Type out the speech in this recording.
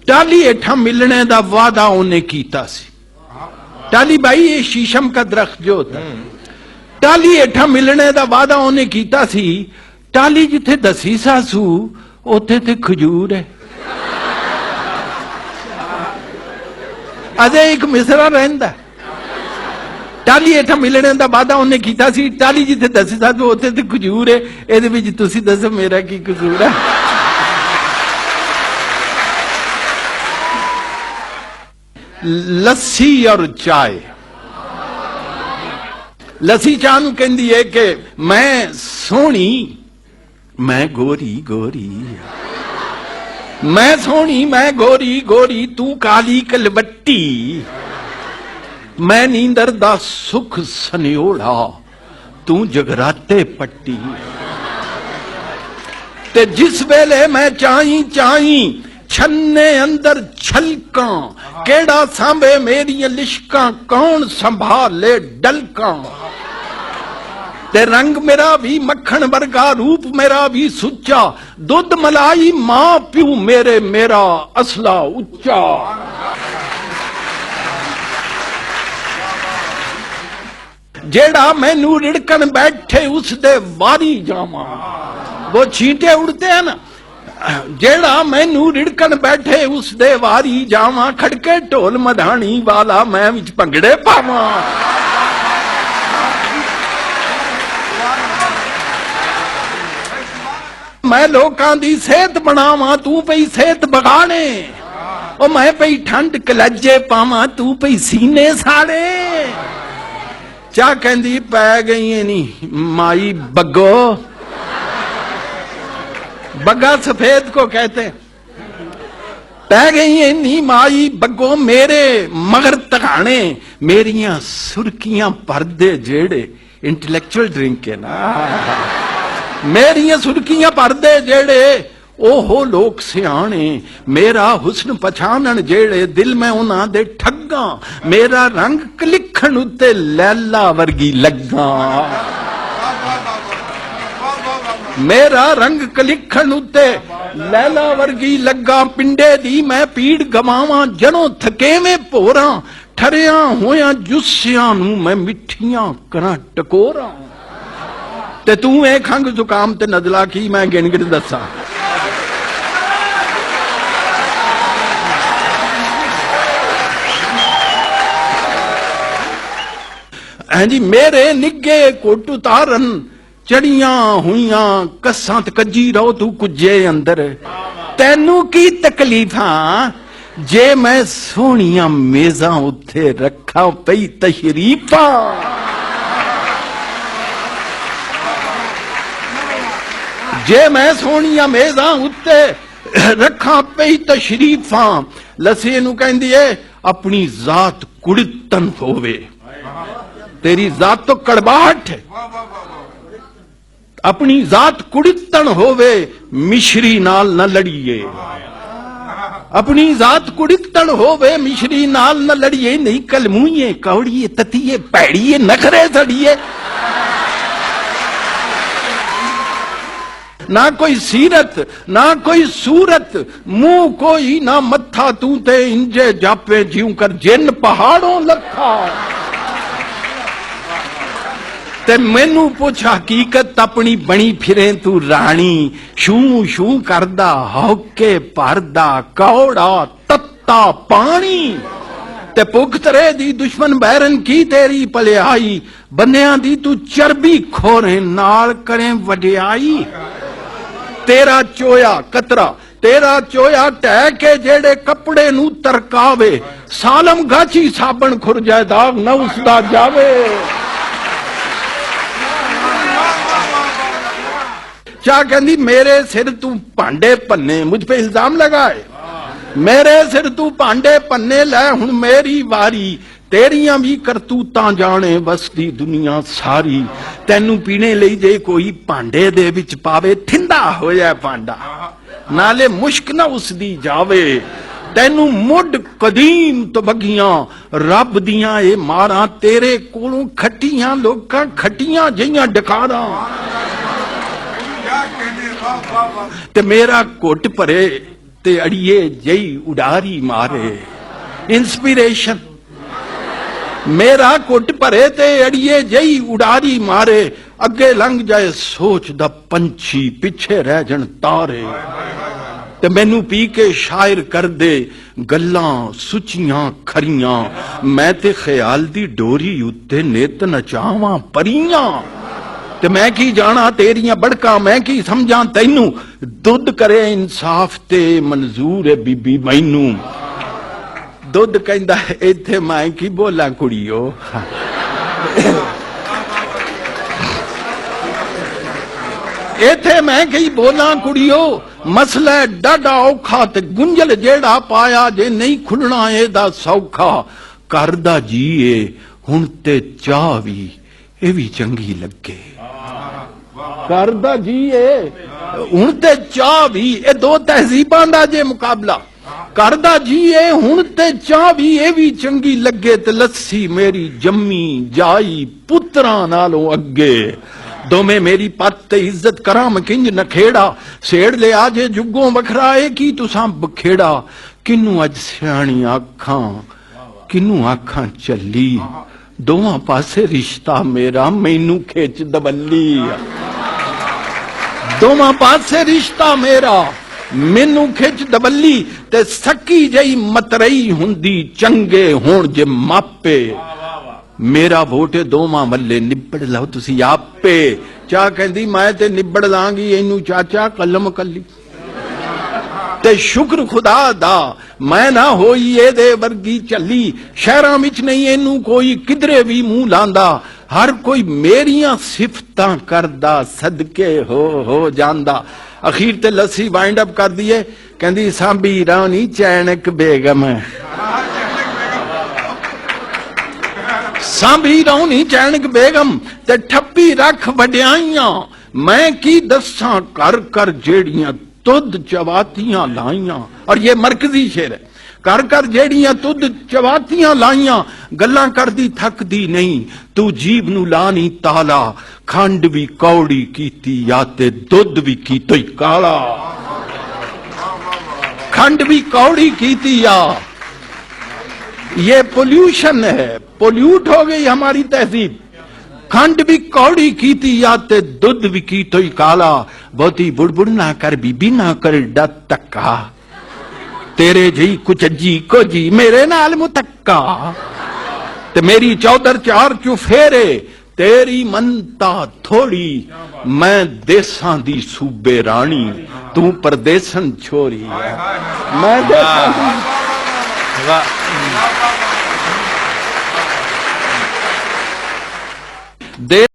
टाली हेठा मिलने का वादा उन्हें कीता सी। टाली भाई ये शीशम का दरख्त जो होता है, टाली हेठा मिलने का वादा उन्हें कीता सी। टाली जिथे दसी सासू उथे ते खजूर है। अजे एक मिसरा रहिंदा, टाली हेठा मिलने का वादा उन्हें कीता सी। टाली जिथे दसी सासू उथे ते खजूर है। इहदे विच तुसीं दसो मेरा की कसूर है? लस्सी और चाय। लस्सी चाह नूं कहंदी है कि मैं सोहनी, मैं गोरी गोरी, मैं सोहनी मैं गोरी गोरी, तू काली कलवट्टी, मैं नींदर दा सुख सनियोड़ा, तू जगराते पट्टी। ते जिस वेले मैं चाही चाही छन्ने अंदर छलका, केड़ा सांभे मेरियां लिशकां, कौन संभाले डलकां। ते रंग मेरा भी मक्खन वर्गा, रूप मेरा भी सुच्चा, दुध मलाई मां प्यू मेरे, मेरा असला उच्चा। जेड़ा मैनू रिड़कन बैठे उसदे वारी जावा। वो छींटे उड़ते हैं ना, जेड़ा मैनू रिड़कन बैठे उसदे वारी जावा, खड़के ढोल मधानी वाला मैं विच भंगड़े पावा। मैं लोकां दी सेहत बनावा, तू पई सेहत बगाने। ओ मैं पई ठंड कलज्जे पावा, तू पई सीने साड़े। चा कहंदी पै गई नी माई बग्गो, बग्गा सफेद को कहते, पै गई नी माई बग्गो मेरे मगर तकाने, मेरियां सुर्खियां परदे जेड़े। इंटेलेक्चुअल ड्रिंक है ना, मेरियां सुर्खियां परदे जेड़े, ओहो लोक सियाने, मेरा हुस्न पछाणन जेड़े, दिल में उन्हां दे ठग्गा, मेरा रंग कलिखण उत्ते लैला वर्गी लग्गा। मेरा रंग कलिखण उत्ते लैला वर्गी लग्गा, पिंडे दी मैं पीड़ गवावां, जनो थकेवे भोरा, ठरिया होया जुस्सियां नूं मैं मिठियां करां टकोरा। ते तू ए खंग जुकाम ते नजला की मैं गिन गिन दसा। हैं जी मेरे निगे कोट उतारन, चढ़ियां हुईयां कस्सां ते कज्जी रहो तू कुजे अंदर। तैनू की तकलीफां जे मैं सोहणियां मेजां उत्थे रखा पई तशरीफां। जे मैं सोहणियां मेजां उत्ते रखा पई तशरीफां। लस्सी नूं कहंदी है अपनी जात कुड़तन होवे, तेरी जात तो कड़वाहट है। अपनी जात कुड़तन होवे, मिश्री नाल न लड़िए। अपनी जात कुड़तन होवे, मिश्री नाल न लड़िए। नहीं कलमुइए कौड़िए ततिए पैड़िए नखरे सड़िए। ना कोई सीरत ना कोई सूरत, मुंह कोई ना मत्था, तू ते इंजे जापे ज्यूं कर जिन पहाड़ों लखा। ते मैनू पुछ हकीकत अपनी बनी फिरे तू रानी, शू शू करदा हौके भरदा कौड़ा तत्ता पानी। ते भुख तरे दी दुश्मन बैरन की तेरी भलियाई, बन्नियां दी तू चरबी खोरे नाल करे वडियाई। तेरा चोया कतरा तेरा चोया टह के जेड़े कपड़े नू तरकावे, सालम गाची साबन खुर जाए दाग न उसदा जावे। क्या कहती मेरे सिर तू भांडे भन्ने, मुझ पे इल्जाम लगाए। मेरे सिर तू भांडे भन्ने, लै हुण मेरी वारी, तेरियां भी करतूतां जाने बसदी दुनिया सारी। तैनू पीने लई जे कोई भांडे दे विच पावे, ठिंदा होया भांडा नाले मुश्क ना उसदी जावे। तैनू मुड कदीम तो बगियां रब दियां ए मारां, तेरे कोलों खट्टियां लोकां खट्टियां जिहियां डकारां। ते मेरा घुट भरे ते अड़िए जई उडारी मारे। इंस्पिरेशन मेरा कुट भरे ते अड़िए जई उडारी मारे, अगे लंघ जाए सोच दा पंछी पिछे रह जन तारे। ते मैनू पी के शायर कर दे गल्लां सुचियां खरियां, मैं ते ख्याल दी डोरी उत्ते नित नचावां परियां। ते मैं की जाना तेरियां बड़का, मैं की समझां तैनू, दुध करे इंसाफ ते मंजूर है बीबी मैनू। दुध कहंदा इत्थे मैं की बोला कुड़ियो, इत्थे मैं की बोला कुड़ियो, मसला डाडा औखा ते गुंजल जेड़ा पाया जे नहीं खुलना एदा सौखा। करदा जीए हुण ते चाह भी ए भी चंगी लगे, करदा जीए हुण ते चाह भी, ए दो तहजीबां दा जे मुकाबला। करदा जीए हुण ते चाह भी ए भी चंगी लगे, ते लस्सी मेरी जम्मी जाई पुत्रां नालों अगे। दोमे मेरी पत ते इज्जत करा मकिंज नखेड़ा, सेड़ ले आजे जुगों वखराए की तुसां बखेड़ा। किनू अज सियाणी आखां किनू आखां चली, दोवां पासे रिश्ता मेरा मैनू खिच दबल्ली। दोवां पासे रिश्ता मेरा मैनू खिच दबल्ली, ते सकी जई मतरई हुंदी चंगे होण जे मापे। मेरा वोट दोवां मल्ले निबड़ लो तुसी आपे। चाह कहंदी मैं ते निबड़ लांगी इनू चाचा कलम कली। ते शुक्र खुदा दा मैं ना होई एदे वर्गी चली, शहरां विच नहीं इनू कोई किधरे भी मुंह लांदा। हर कोई मेरियां सिफतां करदा सदके हो जांदा। अखीर ते लस्सी वाइंड अप कर दिए, कहंदी सांभी रानी चैनक बेगम, सांभी रानी चैनक बेगम, ते ठप्पी रख वड्याइयां। मैं की दस्सां कर कर जेड़ियां तुद चवातियां लाइयां। और ये मरकजी शेर है, कर कर जेड़ियां तुद चवातियां लाइयां, गल्लां करदी थकदी नहीं, तू जीव नू लानी ताला। खंड भी कौड़ी कीती या ते दुध भी कीतो ही काला। खंड भी कौड़ी कीती या, ये पोल्यूशन है, पोल्यूट हो गई हमारी तहजीब। खंड भी कौड़ी कीती या ते दुध भी कीतो ही काला। बहुती बुड़बुड़ ना कर बीबी, ना कर डत तक्का, तेरे जी कुछ जी को जी मेरे नाल मुतक्का। ते मेरी चौधर चार चुफेरे, तेरी मनता थोड़ी, मैं देसां दी सूबे रानी, तू परदेसन छोरी। मैं देसां